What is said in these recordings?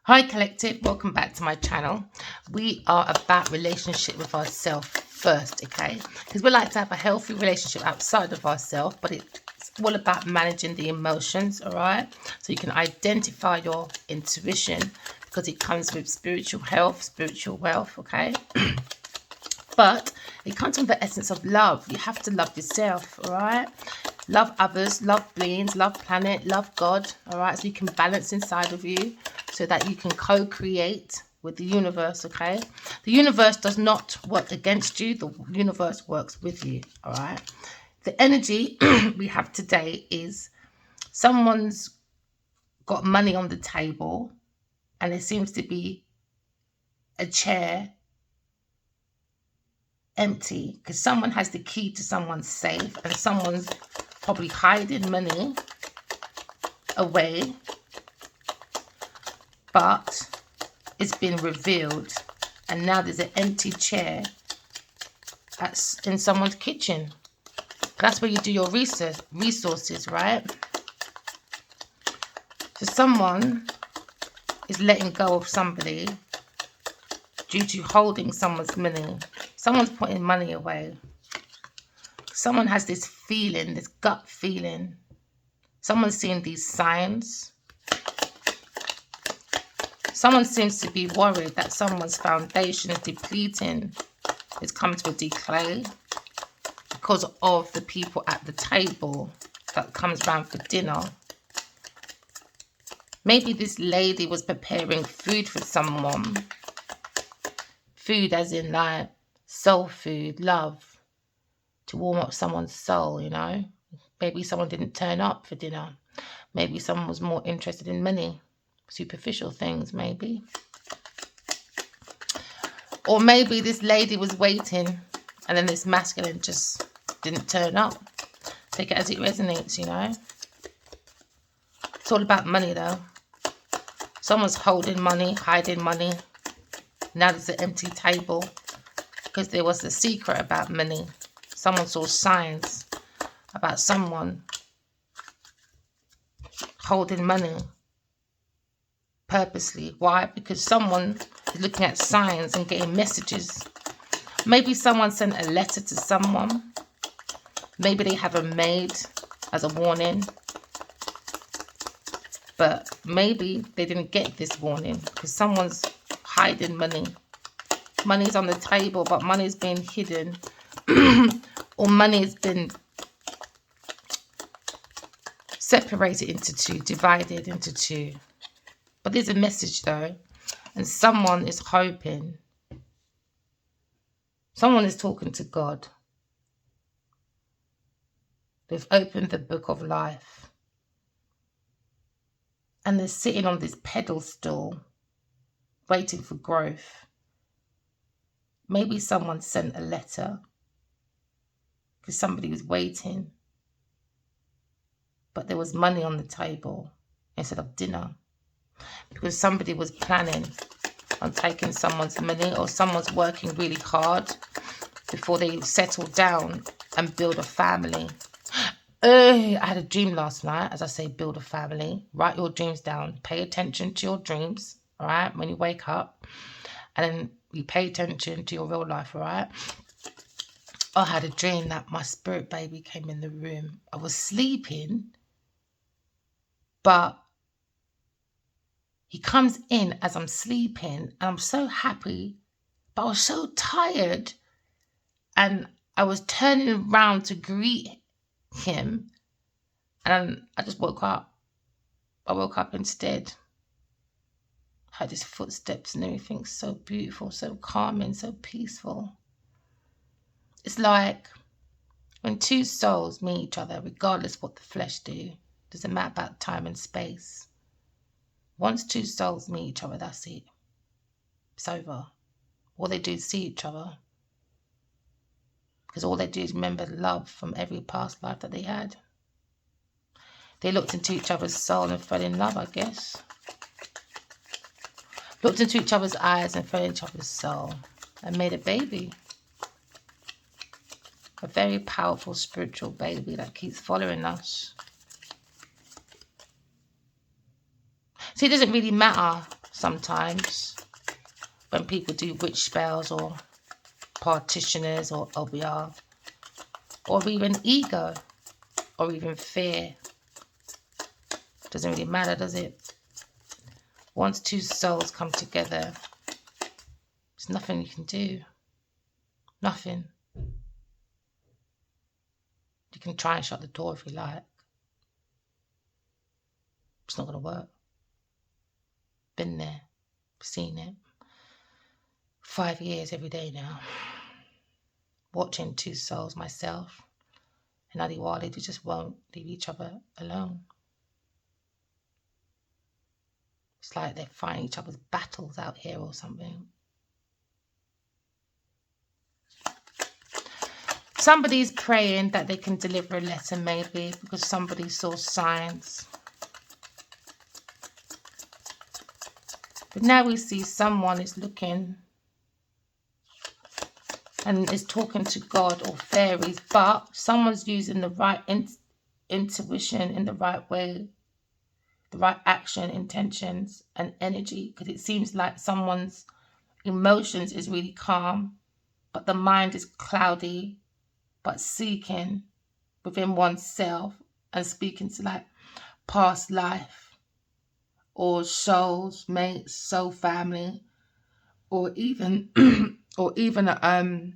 Hi Collective, welcome back to my channel. We are about relationship with ourselves first, okay? Because we like to have a healthy relationship outside of ourselves, but it's all about managing the emotions, all right? So you can identify your intuition because it comes with spiritual health, spiritual wealth, okay? But it comes from the essence of love. You have to love yourself, all right? Love others, love beings, love planet, love God, all right? So you can balance inside of you so that you can co-create with the universe, okay? The universe does not work against you. The universe works with you, all right? The energy we have today is someone's got money on the table and there seems to be a chair empty because someone has the key to someone's safe and someone's probably hiding money away, but it's been revealed and now there's an empty chair in someone's kitchen. That's where you do your resources, right? So someone is letting go of somebody due to holding someone's money. Someone's putting money away. Someone has this feeling, this gut feeling. Someone's seeing these signs. Someone seems to be worried that someone's foundation is depleting. It's come to a decay because of the people at the table that comes round for dinner. Maybe this lady was preparing food for someone. Food as in like soul food, love, to warm up someone's soul, you know. Maybe someone didn't turn up for dinner. Maybe someone was more interested in money, superficial things maybe. Or maybe this lady was waiting and then this masculine just didn't turn up. Take it as it resonates, you know. It's all about money though. Someone's holding money, hiding money. Now there's an empty table because there was a secret about money. Someone saw signs about someone holding money purposely. Why? Because someone is looking at signs and getting messages. Maybe someone sent a letter to someone. Maybe they have a maid as a warning. But maybe they didn't get this warning because someone's hiding money. Money's on the table, but money's being hidden. Or money's been separated into two, divided into two. But there's a message though, and someone is hoping. Someone is talking to God. They've opened the book of life. And they're sitting on this pedestal, waiting for growth. Maybe someone sent a letter because somebody was waiting. But there was money on the table instead of dinner. Because somebody was planning on taking someone's money, or someone's working really hard before they settle down and build a family. I had a dream last night. As I say, build a family. Write your dreams down. Pay attention to your dreams, all right, when you wake up. And then you pay attention to your real life, all right? I had a dream that my spirit baby came in the room. I was sleeping, but he comes in as I'm sleeping, and I'm so happy, but I was so tired. And I was turning around to greet him, and I just woke up. I woke up instead. I heard his footsteps and everything, so beautiful, so calming, so peaceful. It's like when two souls meet each other, regardless what the flesh do, doesn't matter about time and space. Once two souls meet each other, that's it. It's over. All they do is see each other. Because all they do is remember love from every past life that they had. They looked into each other's soul and fell in love, I guess. Looked into each other's eyes and fell in each other's soul and made a baby. A very powerful spiritual baby that keeps following us. See, it doesn't really matter sometimes when people do witch spells or partitioners or OBR, or even ego, or even fear. Doesn't really matter, does it? Once two souls come together, there's nothing you can do. Nothing. You can try and shut the door if you like. It's not going to work. Been there. Seen it. 5 years every day now. Watching two souls, myself and Adiwali, they just won't leave each other alone. It's like they're fighting each other's battles out here or something. Somebody's praying that they can deliver a letter, maybe, because somebody saw signs. But now we see someone is looking and is talking to God or fairies, but someone's using the right intuition in the right way, the right action, intentions and energy, because it seems like someone's emotions is really calm, but the mind is cloudy, but seeking within oneself and speaking to like past life or souls, mates, soul family, or even or even the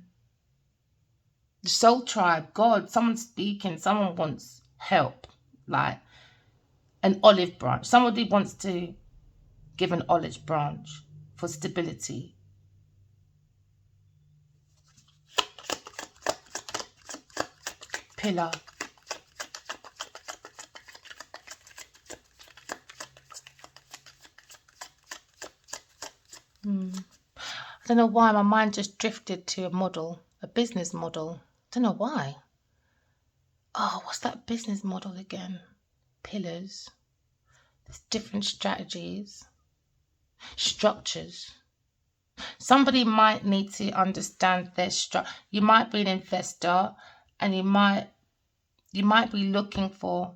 soul tribe, God. Someone's speaking, someone wants help, like an olive branch. Somebody wants to give an olive branch for stability. Pillar. I don't know why my mind just drifted to a model, a business model. I don't know why. Oh, what's that business model again? Pillars. There's different strategies, structures. Somebody might need to understand their structure. You might be an investor and you might be looking for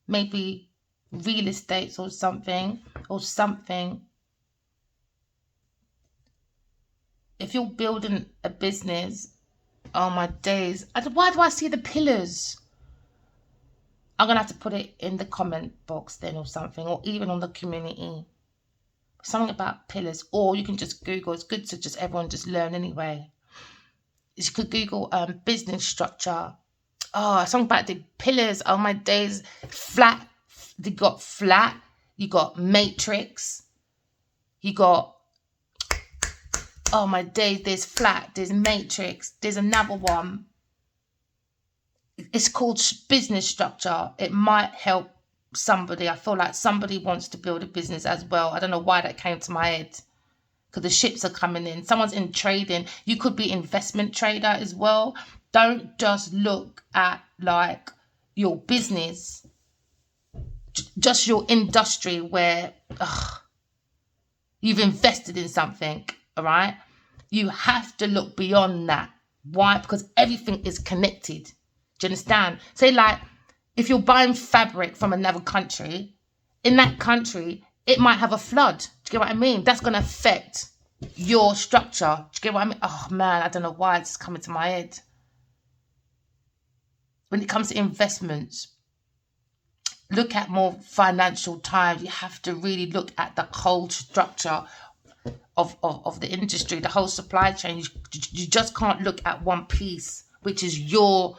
maybe real estate or something. If you're building a business, oh my days, why do I see the pillars? I'm going to have to put it in the comment box then or something, or even on the community. Something about pillars, or you can just Google. It's good to just everyone just learn anyway. You could Google business structure. Oh, something about the pillars. Oh my days, flat. You got flat. You got matrix. You got, oh my days, there's flat, there's matrix, there's another one. It's called business structure. It might help somebody. I feel like somebody wants to build a business as well. I don't know why that came to my head, because the ships are coming in. Someone's in trading. You could be investment trader as well. Don't just look at like your business, just your industry where you've invested in something, all right? You have to look beyond that. Why? Because everything is connected. Do you understand? Say like, if you're buying fabric from another country, in that country, it might have a flood. Do you get what I mean? That's going to affect your structure. Do you get what I mean? Oh man, I don't know why it's coming to my head. When it comes to investments, look at more financial times. You have to really look at the whole structure of the industry, the whole supply chain. You just can't look at one piece, which is yours.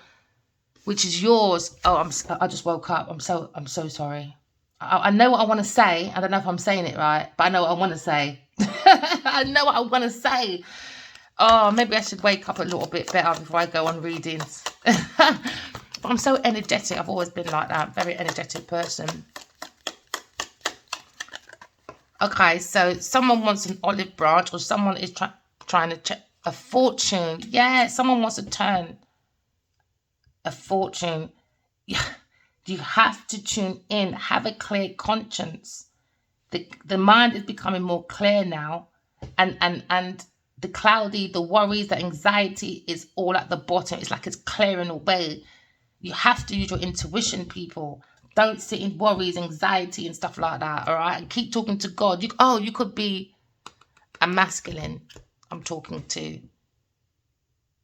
Oh, I just woke up. I'm so sorry. I know what I want to say. I don't know if I'm saying it right, but I know what I want to say. I know what I want to say. Oh, maybe I should wake up a little bit better before I go on readings. But I'm so energetic. I've always been like that. Very energetic person. Okay, so someone wants an olive branch, or someone is trying to check a fortune. Yeah, someone wants to turn a fortune. You have to tune in. Have a clear conscience. The mind is becoming more clear now, and the cloudy, the worries, the anxiety is all at the bottom. It's like it's clearing away. You have to use your intuition, people. Don't sit in worries, anxiety and stuff like that, all right? And keep talking to God. You could be a masculine I'm talking to.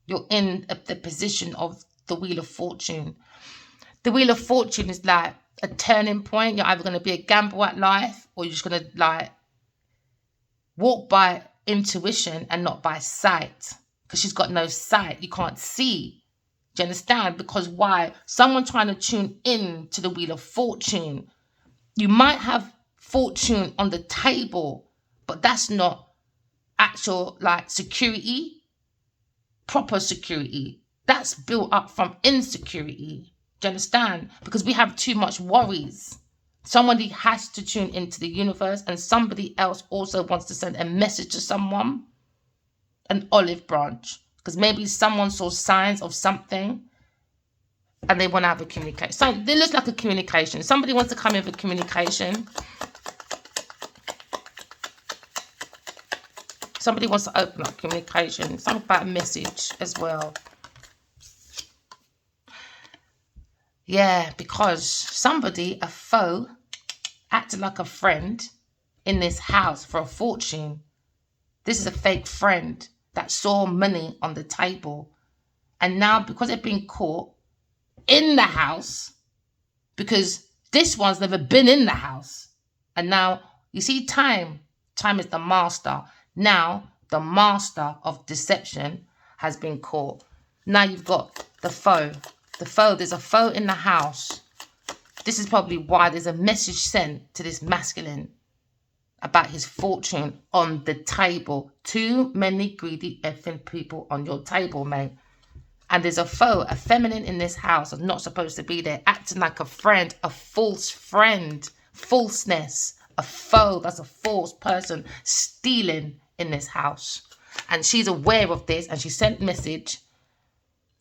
You're in the position of the Wheel of Fortune. The Wheel of Fortune is like a turning point. You're either going to be a gamble at life, or you're just going to like walk by intuition and not by sight. Because she's got no sight. You can't see. Do you understand? Because why? Someone trying to tune in to the Wheel of Fortune. You might have fortune on the table, but that's not actual like security, proper security. That's built up from insecurity. Do you understand? Because we have too much worries. Somebody has to tune into the universe, and somebody else also wants to send a message to someone, an olive branch. Because maybe someone saw signs of something and they want to have a communication. So it looks like a communication. Somebody wants to come in with communication. Somebody wants to open up communication. Something about a message as well. Yeah, because somebody, a foe, acted like a friend in this house for a fortune. This is a fake friend that saw money on the table. And now because they've been caught in the house, because this one's never been in the house. And now, you see, time is the master. Now, the master of deception has been caught. Now you've got the foe. The foe, there's a foe in the house. This is probably why there's a message sent to this masculine about his fortune on the table. Too many greedy effing people on your table, mate. And there's a foe, a feminine in this house, is not supposed to be there, acting like a friend, a false friend, falseness, a foe. That's a false person stealing in this house. And she's aware of this, and she sent message.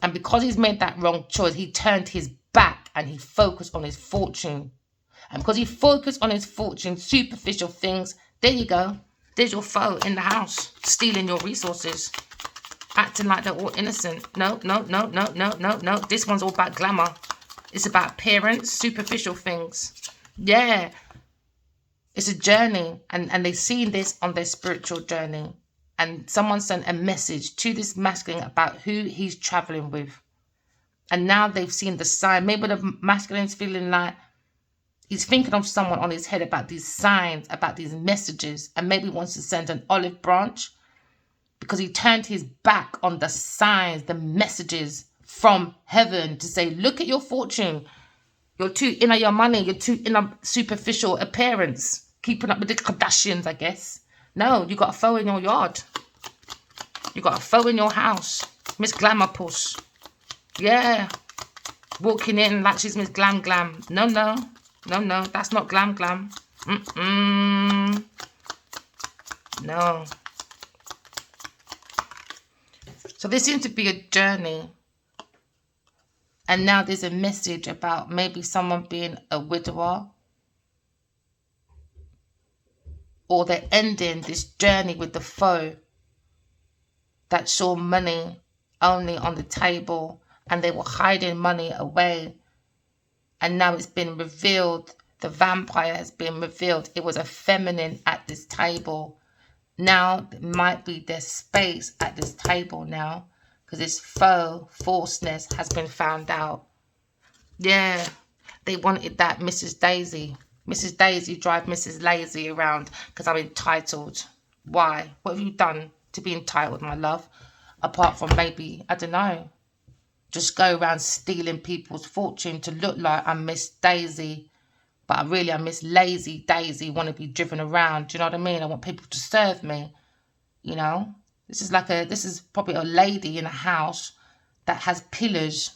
And because he's made that wrong choice, he turned his back and he focused on his fortune. And because he focused on his fortune, superficial things, there you go. There's your foe in the house, stealing your resources. Acting like they're all innocent. No. This one's all about glamour. It's about appearance, superficial things. Yeah. It's a journey. And they've seen this on their spiritual journey. And someone sent a message to this masculine about who he's traveling with. And now they've seen the sign. Maybe the masculine's feeling like he's thinking of someone on his head about these signs, about these messages. And maybe wants to send an olive branch. Because he turned his back on the signs, the messages from heaven to say, look at your fortune. You're too in your money. You're too in a superficial appearance. Keeping up with the Kardashians, I guess. No, you got a foe in your yard. You got a foe in your house. Miss Glamour Puss. Yeah. Walking in like she's Miss Glam Glam. No. That's not Glam Glam. No. So there seems to be a journey. And now there's a message about maybe someone being a widower. Or they're ending this journey with the foe that saw money only on the table. And they were hiding money away. And now it's been revealed. The vampire has been revealed. It was a feminine at this table. Now it might be their space at this table now, because this faux falseness has been found out. Yeah, they wanted that Mrs. Daisy. Mrs. Daisy drive Mrs. Lazy around because I'm entitled. Why? What have you done to be entitled, my love? Apart from maybe, I don't know, just go around stealing people's fortune to look like I'm Miss Daisy. But really, I'm Miss Lazy Daisy, want to be driven around. Do you know what I mean? I want people to serve me. You know? This is probably a lady in a house that has pillars.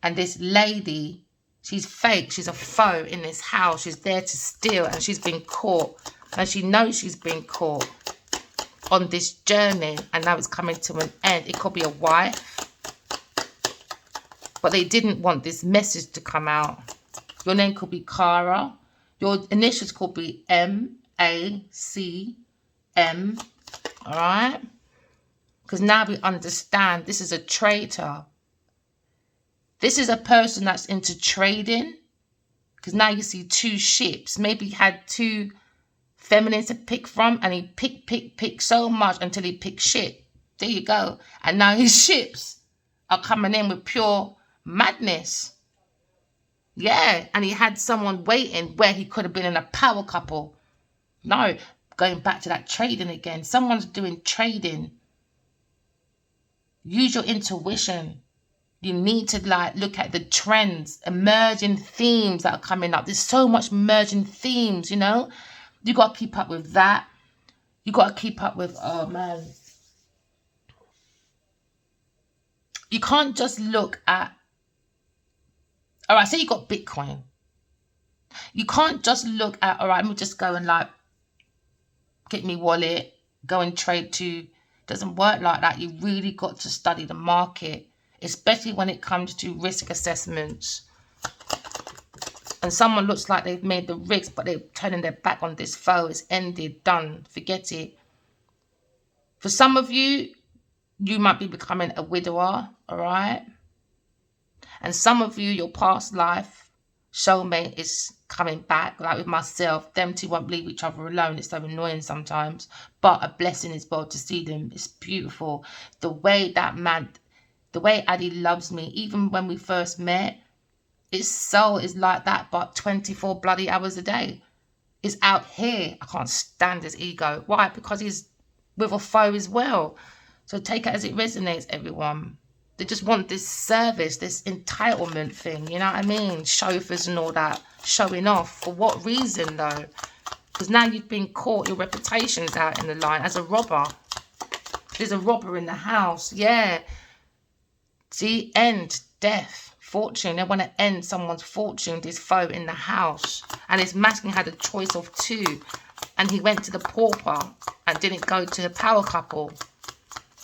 And this lady, she's fake. She's a foe in this house. She's there to steal, and she's been caught. And she knows she's been caught on this journey. And now it's coming to an end. It could be a wife. But they didn't want this message to come out. Your name could be Cara. Your initials could be M-A-C-M. Alright? Because now we understand this is a traitor. This is a person that's into trading, because now you see two ships. Maybe he had two feminines to pick from, and he picked so much until he picked shit. There you go. And now his ships are coming in with pure madness. Yeah, and he had someone waiting where he could have been in a power couple. No, going back to that trading again. Someone's doing trading. Use your intuition. You need to like look at the trends, emerging themes that are coming up. There's so much emerging themes, you know. You got to keep up with that. You got to keep up with, oh man. You can't just look at, all right, say you got Bitcoin. You can't just look at, all right, let me just go and like get me wallet, go and trade to. Doesn't work like that. You really got to study the market, especially when it comes to risk assessments. And someone looks like they've made the risk, but they're turning their back on this foe. It's ended, done, forget it. For some of you, you might be becoming a widower, all right? And some of you, your past life soulmate is coming back, like with myself. Them two won't leave each other alone. It's so annoying sometimes, but a blessing as well to see them. It's beautiful. The way that man, the way Addy loves me, even when we first met, his soul is like that, but 24 bloody hours a day. Is out here. I can't stand his ego. Why? Because he's with a foe as well. So take it as it resonates, everyone. They just want this service, this entitlement thing, you know what I mean? Chauffeurs and all that, showing off. For what reason, though? Because now you've been caught, your reputation's out in the line as a robber. There's a robber in the house, yeah. See, end, death, fortune. They want to end someone's fortune, this foe in the house. And his masculine had a choice of two. And he went to the pauper and didn't go to the power couple.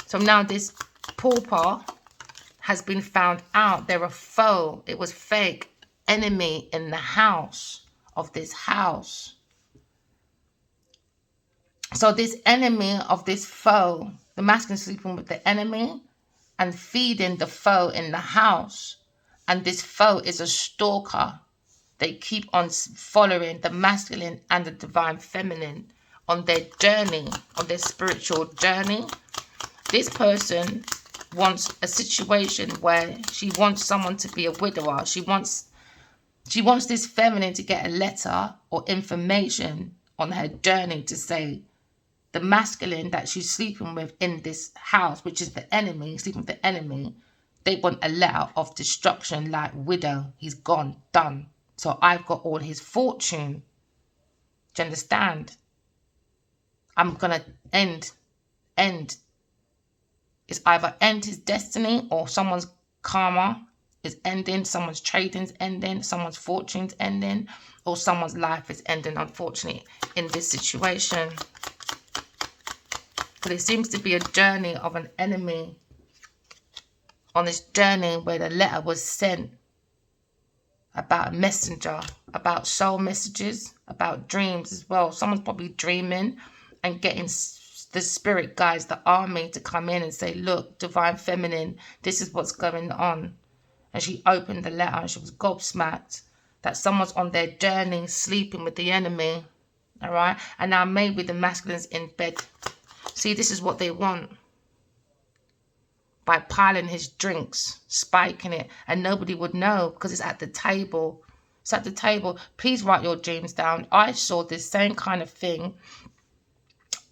So now this pauper has been found out. They're a foe. It was fake. Enemy in the house of this house. So this enemy of this foe, the masculine sleeping with the enemy and feeding the foe in the house. And this foe is a stalker. They keep on following the masculine and the divine feminine on their journey, on their spiritual journey. This person wants a situation where she wants someone to be a widower. She wants this feminine to get a letter or information on her journey to say the masculine that she's sleeping with in this house, which is the enemy, sleeping with the enemy, they want a letter of destruction like widow. He's gone, done. So I've got all his fortune. Do you understand? I'm going to end. It's either end his destiny or someone's karma is ending, someone's trading's ending, someone's fortune's ending, or someone's life is ending, unfortunately, in this situation. But it seems to be a journey of an enemy on this journey where the letter was sent about a messenger, about soul messages, about dreams as well. Someone's probably dreaming and getting the spirit guides, the army, to come in and say, look, divine feminine, this is what's going on. And she opened the letter and she was gobsmacked that someone's on their journey sleeping with the enemy. All right. And now maybe the masculine's in bed. See, this is what they want. By piling his drinks, spiking it, and nobody would know because it's at the table. It's at the table. Please write your dreams down. I saw this same kind of thing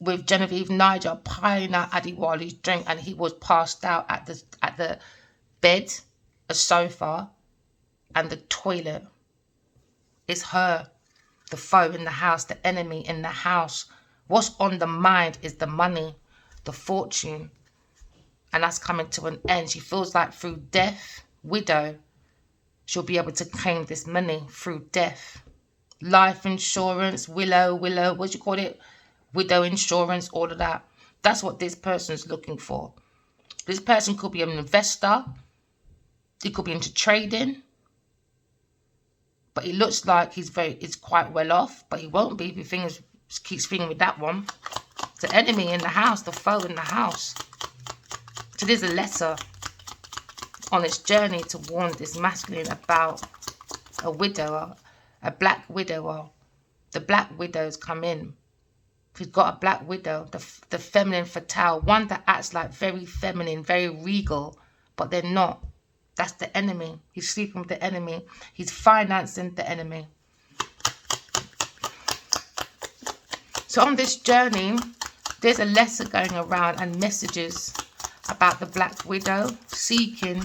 with Genevieve Niger piling out Adiwali's drink, and he was passed out at the bed, a sofa, and the toilet. It's her, the foe in the house, the enemy in the house. What's on the mind is the money, the fortune. And that's coming to an end. She feels like through death, widow, she'll be able to claim this money through death. Life insurance, willow, what do you call it? Widow insurance, all of that. That's what this person's looking for. This person could be an investor. He could be into trading. But he looks like he's quite well off. But he won't be if he keeps thinking with that one. The enemy in the house, the foe in the house. So there's a letter on its journey to warn this masculine about a widower, a black widower. The black widows come in. He's got a black widow, the feminine fatale, one that acts like very feminine, very regal, but they're not. That's the enemy. He's sleeping with the enemy. He's financing the enemy. So on this journey, there's a letter going around and messages about the black widow seeking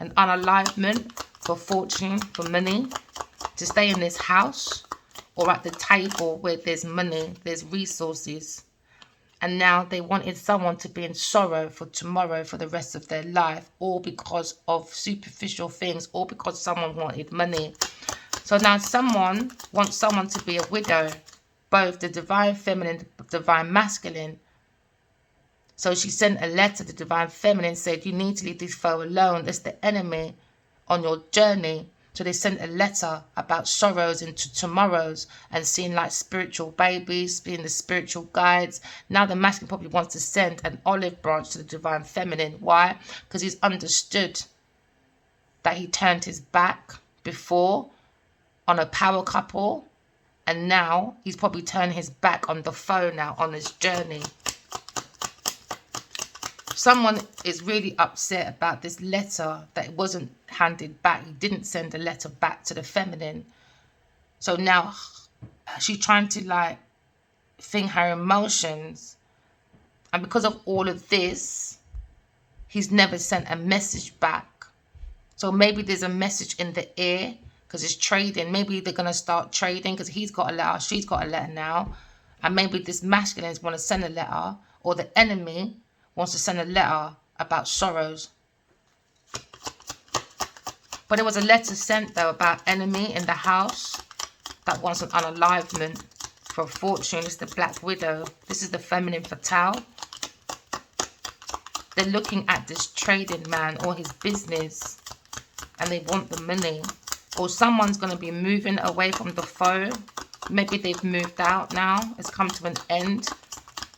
an unalivement for fortune, for money, to stay in this house or at the table where there's money, there's resources. And now they wanted someone to be in sorrow for tomorrow, for the rest of their life, all because of superficial things, all because someone wanted money. So now someone wants someone to be a widow, both the divine feminine, the divine masculine. So she sent a letter to the divine feminine, said, you need to leave this foe alone. It's the enemy on your journey. So they sent a letter about sorrows into tomorrows and seeing like spiritual babies, being the spiritual guides. Now the masculine probably wants to send an olive branch to the divine feminine. Why? Because he's understood that he turned his back before on a power couple. And now he's probably turned his back on the foe now on this journey. Someone is really upset about this letter that it wasn't handed back. He didn't send the letter back to the feminine. So now she's trying to like think her emotions. And because of all of this, he's never sent a message back. So maybe there's a message in the air because it's trading. Maybe they're going to start trading because he's got a letter, she's got a letter now. And maybe this masculine want to send a letter, or the enemy wants to send a letter about sorrows. But there was a letter sent though about enemy in the house that wants an unalivement for a fortune. It's the black widow. This is the feminine fatale. They're looking at this trading man or his business and they want the money. Or someone's going to be moving away from the foe. Maybe they've moved out now. It's come to an end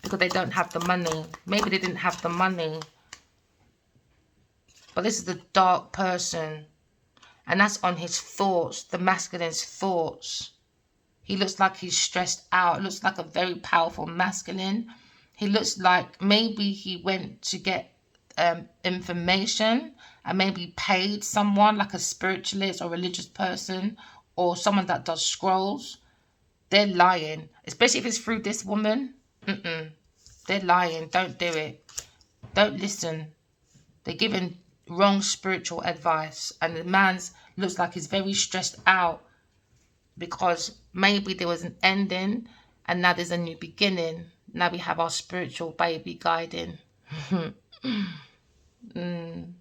because they don't have the money. Maybe they didn't have the money. But this is the dark person. And that's on his thoughts, the masculine's thoughts. He looks like he's stressed out. It looks like a very powerful masculine. He looks like maybe he went to get information and maybe paid someone like a spiritualist or religious person or someone that does scrolls. They're lying, especially if it's through this woman. They're lying. Don't do it. Don't listen. They're giving wrong spiritual advice, and the man looks like he's very stressed out because maybe there was an ending and now there's a new beginning. Now we have our spiritual baby guiding.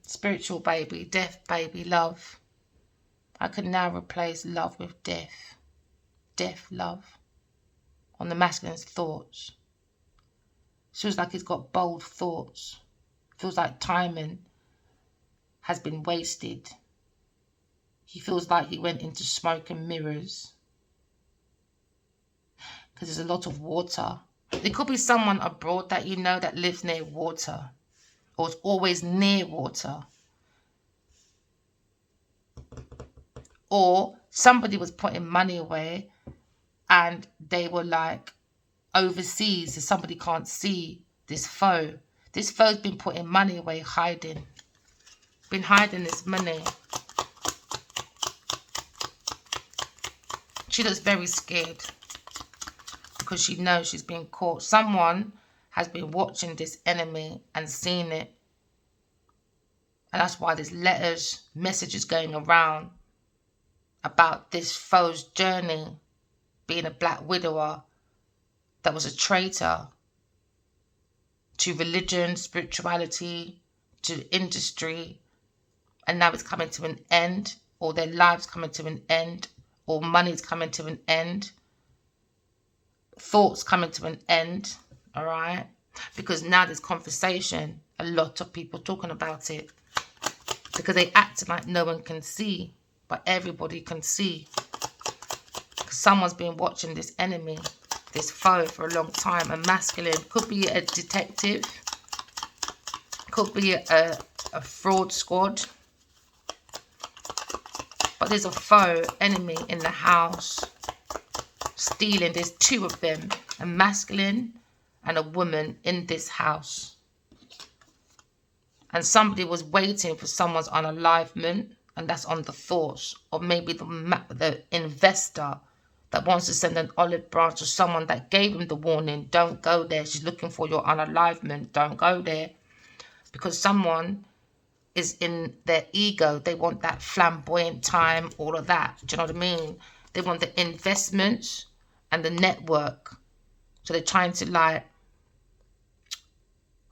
Spiritual baby, death baby, love. I can now replace love with death. Death, love. On the masculine's thoughts. Feels like he's got bold thoughts. Feels like timing has been wasted. He feels like he went into smoke and mirrors. Because there's a lot of water. There could be someone abroad that you know that lives near water. Or is always near water. Or somebody was putting money away and they were like overseas, so somebody can't see this foe. This foe's been putting money away, hiding. Been hiding this money. She looks very scared because she knows she's being caught. Someone has been watching this enemy and seen it. And that's why there's letters, messages going around about this foe's journey, being a black widower that was a traitor to religion, spirituality, to industry, and now it's coming to an end, or their lives coming to an end, or money's coming to an end, thoughts coming to an end, all right? Because now there's conversation, a lot of people talking about it, because they act like no one can see, but everybody can see. Because someone's been watching this enemy, this foe for a long time, a masculine. Could be a detective. Could be a fraud squad. But there's a foe, enemy in the house. Stealing. There's two of them. A masculine and a woman in this house. And somebody was waiting for someone's unalivement. And that's on the thoughts. Or maybe the investor that wants to send an olive branch to someone that gave him the warning. Don't go there. She's looking for your unalivement. Don't go there. Because someone is in their ego. They want that flamboyant time, all of that. Do you know what I mean? They want the investments and the network. So they're trying to like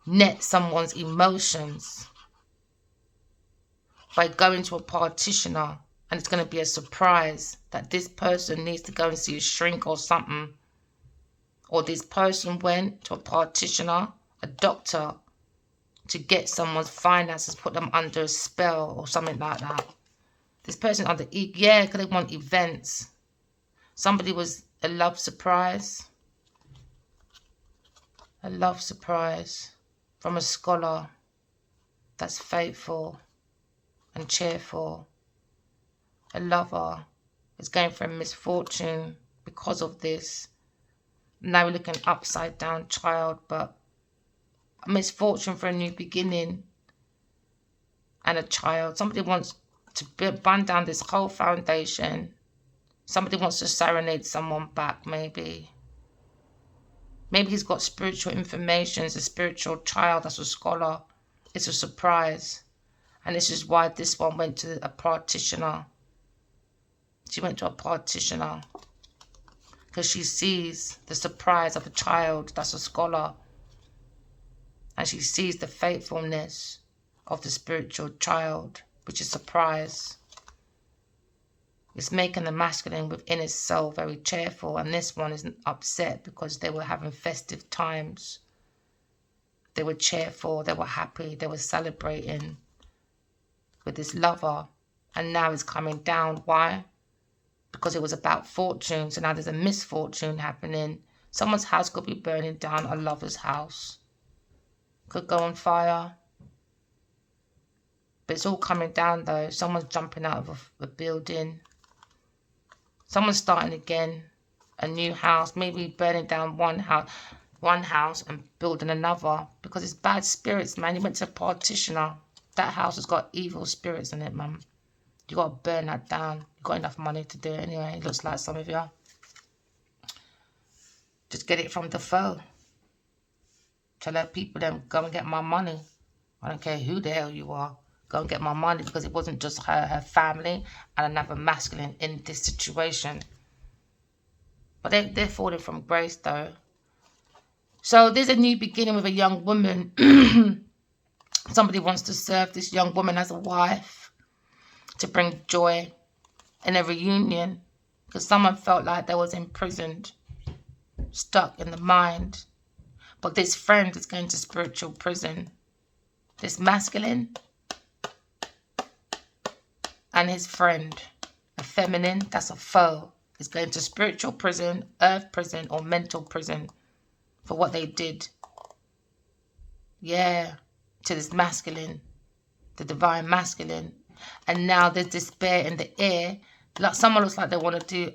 net someone's emotions by going to a practitioner. And it's going to be a surprise that this person needs to go and see a shrink or something. Or this person went to a practitioner, a doctor, to get someone's finances, put them under a spell or something like that. This person under, yeah, because they want events. Somebody was a love surprise. A love surprise from a scholar that's faithful and cheerful. A lover is going through a misfortune because of this. Now we're looking upside down child, but a misfortune for a new beginning and a child. Somebody wants to burn down this whole foundation. Somebody wants to serenade someone back, maybe. Maybe he's got spiritual information. It's a spiritual child that's a scholar. It's a surprise. And this is why this one went to a practitioner. She went to a practitioner because she sees the surprise of a child that's a scholar. And she sees the faithfulness of the spiritual child, which is surprise. It's making the masculine within his soul very cheerful. And this one isn't upset because they were having festive times. They were cheerful. They were happy. They were celebrating with this lover. And now it's coming down. Why? Because it was about fortune. So now there's a misfortune happening. Someone's house could be burning down. A lover's house could go on fire. But it's all coming down though. Someone's jumping out of a building. Someone's starting again. A new house. Maybe burning down one house and building another. Because it's bad spirits, man. You went to a practitioner. That house has got evil spirits in it, man. You got to burn that down. You got enough money to do it anyway. It looks like some of you. Just get it from the foe. Tell her people then go and get my money. I don't care who the hell you are. Go and get my money, because it wasn't just her family and another masculine in this situation. But they're falling from grace though. So there's a new beginning with a young woman. Somebody wants to serve this young woman as a wife to bring joy in a reunion, because someone felt like they was imprisoned, stuck in the mind. But this friend is going to spiritual prison. This masculine and his friend, a feminine, that's a foe, is going to spiritual prison, earth prison, or mental prison for what they did. Yeah, to this masculine, the divine masculine. And now there's despair in the air. Like someone looks like they want to do,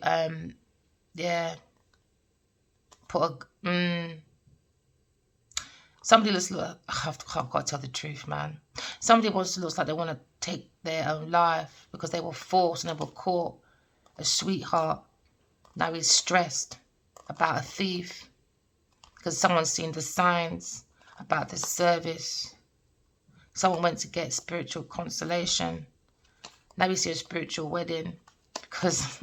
somebody looks like, I've got to tell the truth, man. Somebody looks like they want to take their own life because they were forced and they were caught. A sweetheart. Now he's stressed about a thief because someone's seen the signs about this service. Someone went to get spiritual consolation. Now we see a spiritual wedding because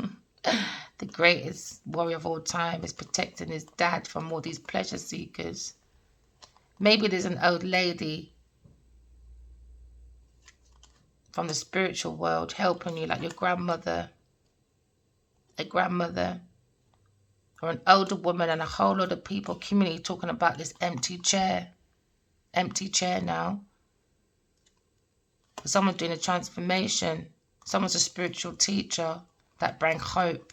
the greatest warrior of all time is protecting his dad from all these pleasure seekers. Maybe there's an old lady from the spiritual world helping you, like your grandmother, a grandmother, or an older woman, and a whole lot of people, community, talking about this empty chair. Empty chair now. Someone's doing a transformation. Someone's a spiritual teacher that bring hope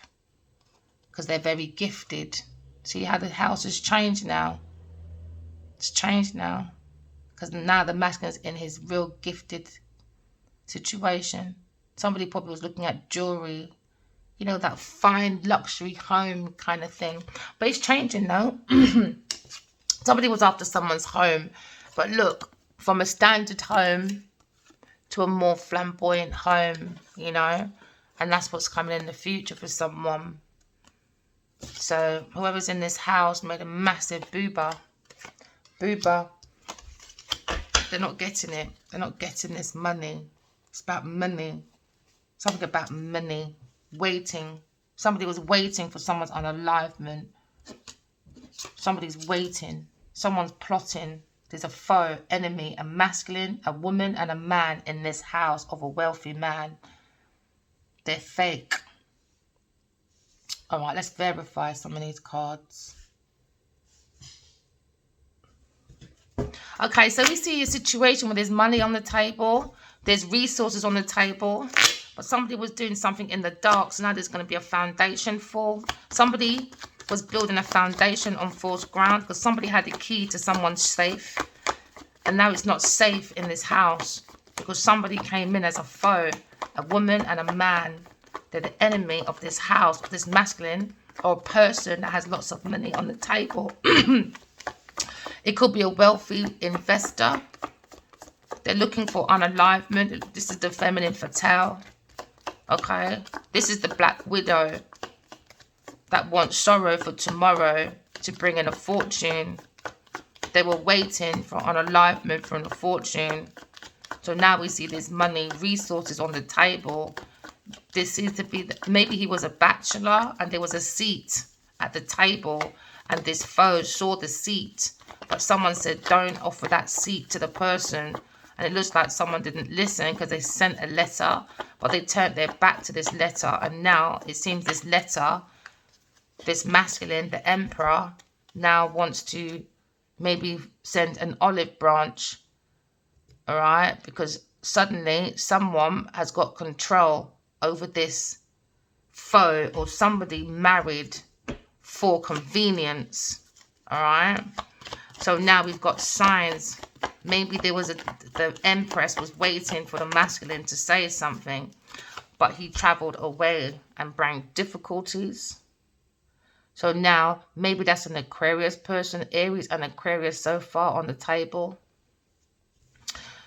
because they're very gifted. See how the house has changed now? It's changed now because now the masculine's in his real gifted situation. Somebody probably was looking at jewelry, you know, that fine luxury home kind of thing. But it's changing now. Somebody was after someone's home. But look, from a standard home to a more flamboyant home, you know. And that's what's coming in the future for someone. So whoever's in this house made a massive booba. Booba. They're not getting it. They're not getting this money. It's about money. Something about money. Waiting. Somebody was waiting for someone's unalivement. Somebody's waiting. Someone's plotting. There's a foe, enemy, a masculine, a woman, and a man in this house of a wealthy man. They're fake. All right, let's verify some of these cards. Okay, so we see a situation where there's money on the table. There's resources on the table. But somebody was doing something in the dark. So now there's going to be a foundation fall. Somebody was building a foundation on false ground because somebody had the key to someone's safe. And now it's not safe in this house because somebody came in as a foe, a woman and a man. They're the enemy of this house, this masculine or a person that has lots of money on the table. It could be a wealthy investor. They're looking for unalivement. This is the feminine fatale. Okay. This is the black widow that wants sorrow for tomorrow to bring in a fortune. They were waiting for unalivement for a fortune. So now we see this money, resources on the table. This seems to be, maybe he was a bachelor and there was a seat at the table and this foe saw the seat. But someone said, don't offer that seat to the person. And it looks like someone didn't listen because they sent a letter. But they turned their back to this letter. And now it seems this letter, this masculine, the emperor, now wants to maybe send an olive branch. All right. Because suddenly someone has got control over this foe or somebody married for convenience. All right. So now we've got signs. Maybe there was the empress was waiting for the masculine to say something, but he traveled away and brought difficulties. So now maybe that's an Aquarius person, Aries and Aquarius so far on the table.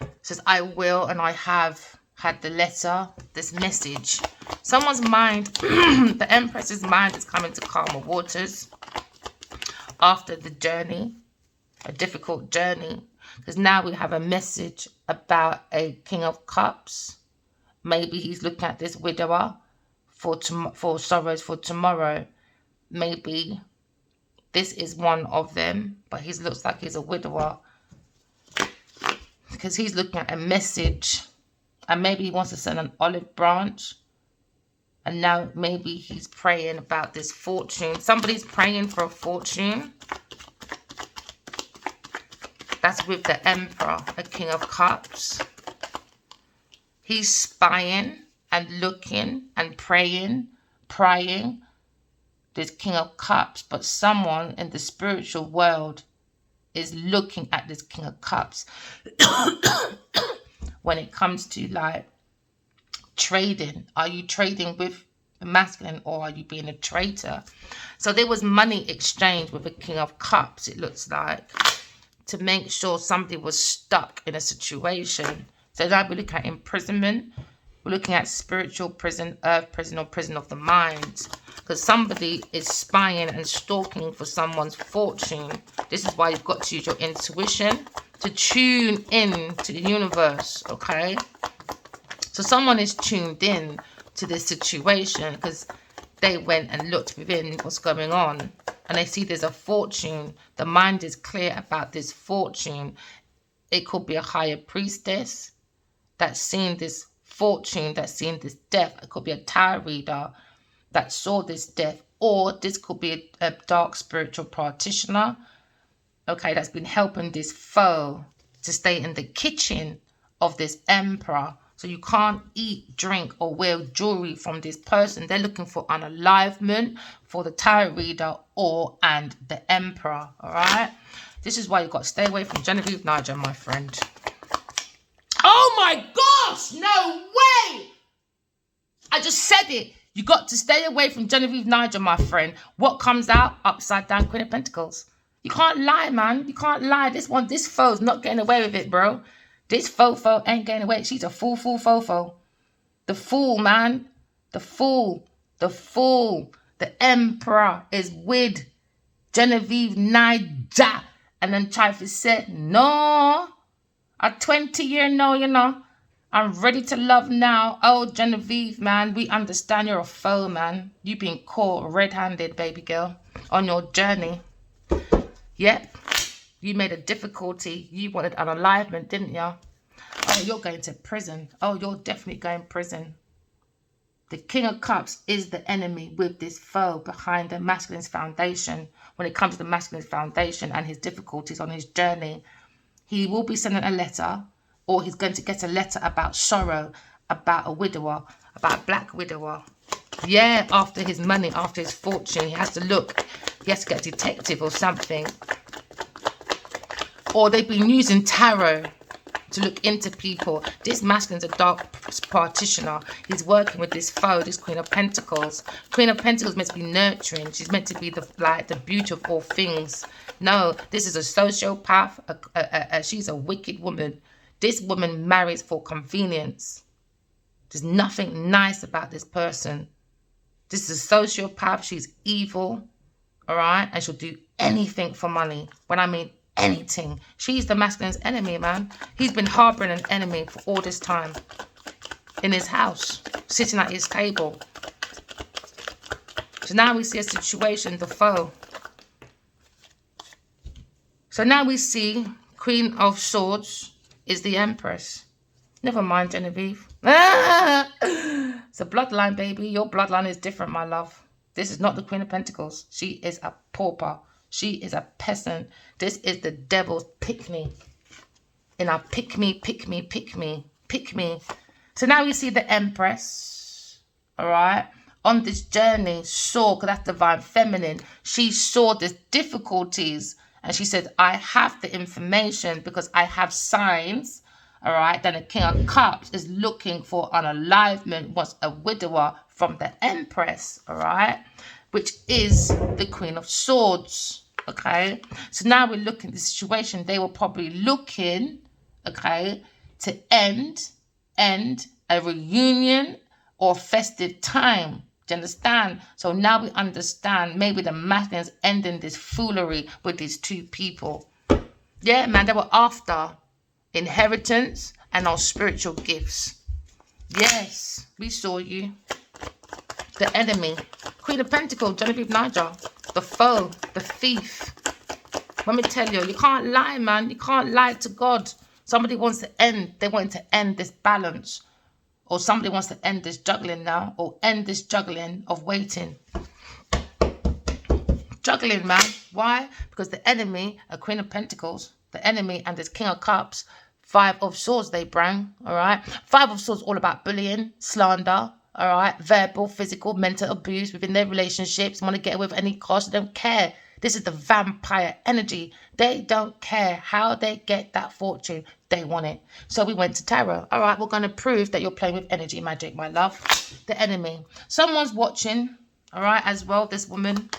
It says, I will and I have had the letter, this message. Someone's mind, the empress's mind is coming to calmer waters after the journey. A difficult journey, because now we have a message about a King of Cups. Maybe he's looking at this widower for sorrows for tomorrow. Maybe this is one of them, but he looks like he's a widower because he's looking at a message, and maybe he wants to send an olive branch. And now maybe he's praying about this fortune. Somebody's praying for a fortune. That's with the Emperor, a King of Cups. He's spying and looking and praying, this King of Cups. But someone in the spiritual world is looking at this King of Cups. When it comes to like trading, are you trading with a masculine or are you being a traitor? So there was money exchange with a King of Cups, it looks like, to make sure somebody was stuck in a situation. So now we're looking at imprisonment. We're looking at spiritual prison, earth prison, or prison of the mind. Because somebody is spying and stalking for someone's fortune. This is why you've got to use your intuition to tune in to the universe, okay? So someone is tuned in to this situation because they went and looked within what's going on. And they see there's a fortune. The mind is clear about this fortune. It could be a higher priestess that's seen this fortune, that's seen this death. It could be a tarot reader that saw this death. Or this could be a dark spiritual practitioner, okay, that's been helping this foe to stay in the kitchen of this emperor. So you can't eat, drink, or wear jewelry from this person. They're looking for unalivement for the tarot reader and the emperor, all right? This is why you've got to stay away from Genevieve Nigel, my friend. Oh, my gosh! No way! I just said it. You got to stay away from Genevieve Nigel, my friend. What comes out? Upside down Queen of Pentacles. You can't lie, man. You can't lie. This foe's not getting away with it, bro. This fofo ain't getting away. She's a fool, fofo. The fool, man. The fool. The fool. The emperor is with Genevieve Nigel. And then Chife said, no. A 20-year no, you know. I'm ready to love now. Oh, Genevieve, man, we understand you're a foe, man. You've been caught red-handed, baby girl, on your journey. Yep. You made a difficulty. You wanted unalivement, didn't you? Oh, you're going to prison. Oh, you're definitely going to prison. The King of Cups is the enemy with this foe behind the masculine's foundation. When it comes to the masculine's foundation and his difficulties on his journey, he will be sending a letter, or he's going to get a letter about sorrow, about a widower, about a black widower. Yeah, after his money, after his fortune, he has to look. He has to get a detective or something. Or they've been using tarot to look into people. This masculine's a dark practitioner. He's working with this foe, this Queen of Pentacles. Queen of Pentacles meant to be nurturing. She's meant to be the beauty of all things. No, this is a sociopath. She's a wicked woman. This woman marries for convenience. There's nothing nice about this person. This is a sociopath. She's evil. All right? And she'll do anything for money. When I mean anything. She's the masculine's enemy, man. He's been harboring an enemy for all this time. In his house. Sitting at his table. So now we see a situation, the foe. So now we see Queen of Swords is the Empress. Never mind, Genevieve. It's a bloodline, baby. Your bloodline is different, my love. This is not the Queen of Pentacles. She is a pauper. She is a peasant. This is the devil's pick-me. In our pick-me, pick-me, pick-me, pick-me. So now we see the Empress. All right. On this journey, saw, because that's divine feminine. She saw the difficulties. And she said, I have the information because I have signs, all right? Then the King of Cups is looking for unalivement, wants a widower from the Empress, all right? Which is the Queen of Swords, okay? So now we're looking at the situation. They were probably looking, okay, to end a reunion or festive time. Do you understand? So now we understand maybe the masculine's ending this foolery with these two people. Yeah, man, they were after inheritance and our spiritual gifts. Yes, we saw you. The enemy. Queen of Pentacles, Genevieve Nigel. The foe, the thief. Let me tell you, you can't lie, man. You can't lie to God. Somebody wants to end. They want to end this balance. Or somebody wants to end this juggling now. Or end this juggling of waiting. Juggling, man. Why? Because the enemy, a Queen of Pentacles, the enemy and this King of Cups, Five of Swords they bring, all right? Five of Swords all about bullying, slander, all right? Verbal, physical, mental abuse within their relationships. Want to get away with any cost. They don't care. This is the vampire energy. They don't care how they get that fortune. They want it. So we went to tarot. All right, we're going to prove that you're playing with energy magic, my love. The enemy. Someone's watching, all right, as well, this woman.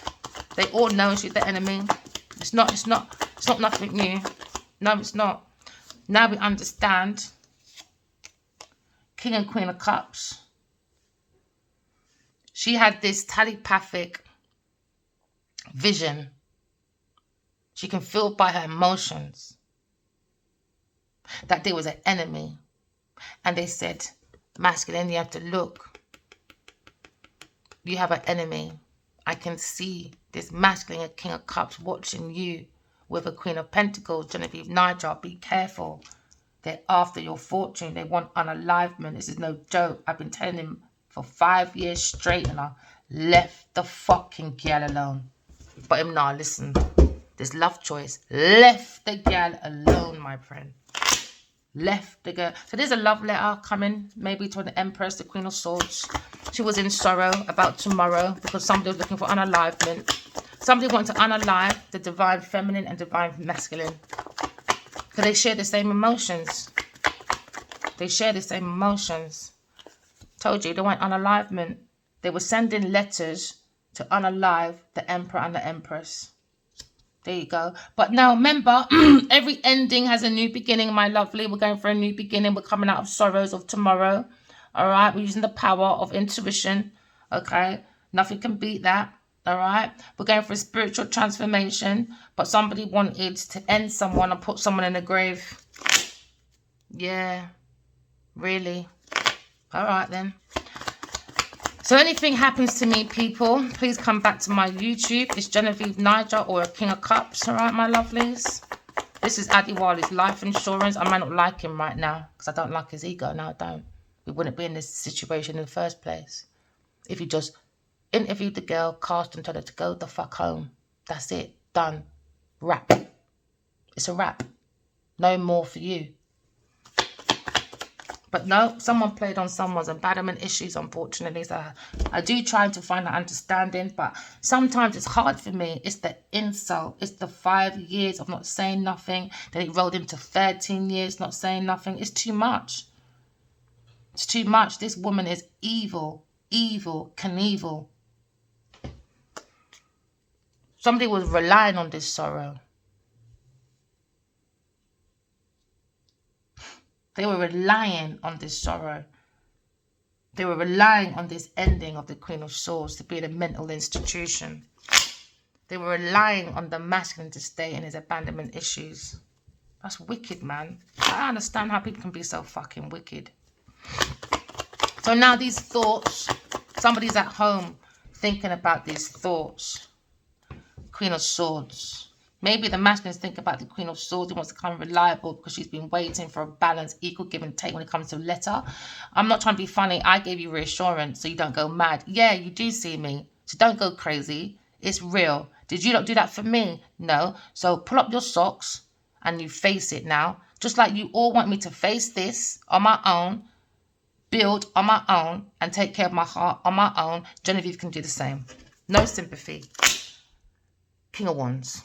They all know she's the enemy. It's not nothing new. No, it's not. Now we understand. King and Queen of Cups. She had this telepathic vision. She can feel by her emotions that there was an enemy. And they said, masculine, you have to look. You have an enemy. I can see this masculine, a King of Cups, watching you with a Queen of Pentacles, Genevieve Nigel. Be careful. They're after your fortune. They want unalivement. This is no joke. I've been telling him for 5 years straight and I left the fucking girl alone. But him now, listen. This love choice. Left the girl alone, my friend. Left the girl. So there's a love letter coming, maybe to the Empress, the Queen of Swords. She was in sorrow about tomorrow because somebody was looking for unalivement. Somebody wanted to unalive the divine feminine and divine masculine. Because they share the same emotions. They share the same emotions. Told you, they want unalivement. They were sending letters to unalive the Emperor and the Empress. There you go. But now remember, every ending has a new beginning, my lovely. We're going for a new beginning. We're coming out of sorrows of tomorrow. All right. We're using the power of intuition. Okay. Nothing can beat that. All right. We're going for a spiritual transformation. But somebody wanted to end someone and put someone in a grave. Yeah. Really. All right then. So anything happens to me, people, please come back to my YouTube. It's Genevieve Niger or a King of Cups. All right, my lovelies. This is Adiwali's life insurance. I might not like him right now because I don't like his ego. No, I don't. We wouldn't be in this situation in the first place. If you just interviewed the girl, cast and told her to go the fuck home. That's it. Done. Wrap. It's a wrap. No more for you. But no, someone played on someone's abandonment issues, unfortunately. So I do try to find that understanding. But sometimes it's hard for me. It's the insult. It's the 5 years of not saying nothing. Then it rolled into 13 years not saying nothing. It's too much. It's too much. This woman is evil. Evil. Knievel. Somebody was relying on this sorrow. They were relying on this sorrow. They were relying on this ending of the Queen of Swords to be in a mental institution. They were relying on the masculine to stay in his abandonment issues. That's wicked, man. I understand how people can be so fucking wicked. So now these thoughts, somebody's at home thinking about these thoughts. Queen of Swords. Maybe the masculines think about the Queen of Swords. He wants to become reliable because she's been waiting for a balance, equal give and take when it comes to letter. I'm not trying to be funny. I gave you reassurance so you don't go mad. Yeah, you do see me. So don't go crazy. It's real. Did you not do that for me? No. So pull up your socks and you face it now. Just like you all want me to face this on my own, build on my own, and take care of my heart on my own. Genevieve can do the same. No sympathy. King of Wands.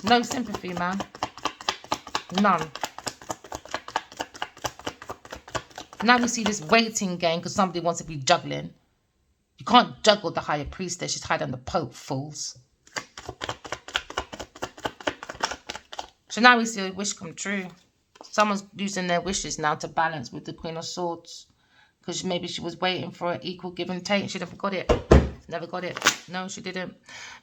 No sympathy, man. None. Now we see this waiting game because somebody wants to be juggling. You can't juggle the higher priestess. She's higher than the Pope, fools. So now we see a wish come true. Someone's using their wishes now to balance with the Queen of Swords. Because maybe she was waiting for an equal give and take. She never got it. Never got it. No, she didn't.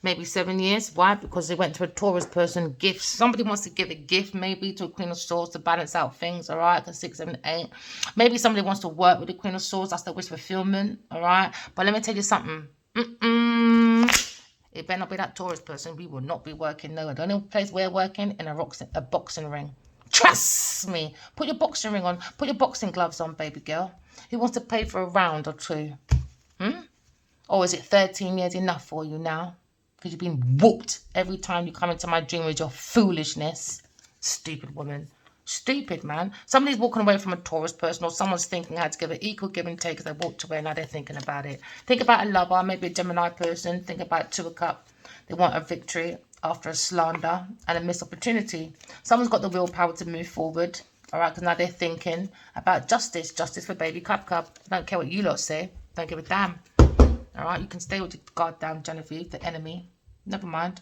Maybe 7 years. Why? Because they went to a Taurus person. Gifts. Somebody wants to give a gift maybe to a Queen of Swords to balance out things. All right. Because 6, 7, 8. Maybe somebody wants to work with the Queen of Swords. That's the wish fulfillment. All right. But let me tell you something. It better not be that Taurus person. We will not be working. No, the only place we're working in a boxing ring. Trust me. Put your boxing ring on. Put your boxing gloves on, baby girl. Who wants to pay for a round or two? Or is it 13 years enough for you now? Because you've been whooped every time you come into my dream with your foolishness. Stupid woman. Stupid, man. Somebody's walking away from a Taurus person, or someone's thinking how to give an equal give and take because they walked away. Now they're thinking about it. Think about a lover, maybe a Gemini person. Think about 2 of Cups. They want a victory after a slander and a missed opportunity. Someone's got the willpower to move forward. All right, because now they're thinking about justice. Justice for baby Cup. I don't care what you lot say. Don't give a damn. All right, you can stay with the goddamn Genevieve, the enemy. Never mind.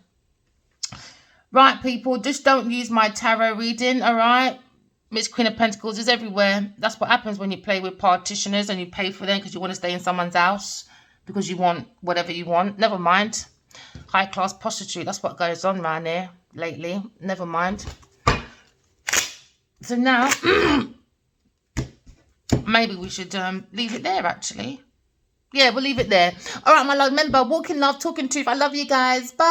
Right, people, just don't use my tarot reading, all right? Miss Queen of Pentacles is everywhere. That's what happens when you play with partitioners and you pay for them because you want to stay in someone's house because you want whatever you want. Never mind. High-class prostitute. That's what goes on around here lately. Never mind. So now, maybe we should leave it there, actually. Yeah, we'll leave it there. All right, my love. Remember, walking love, talking truth. I love you guys. Bye.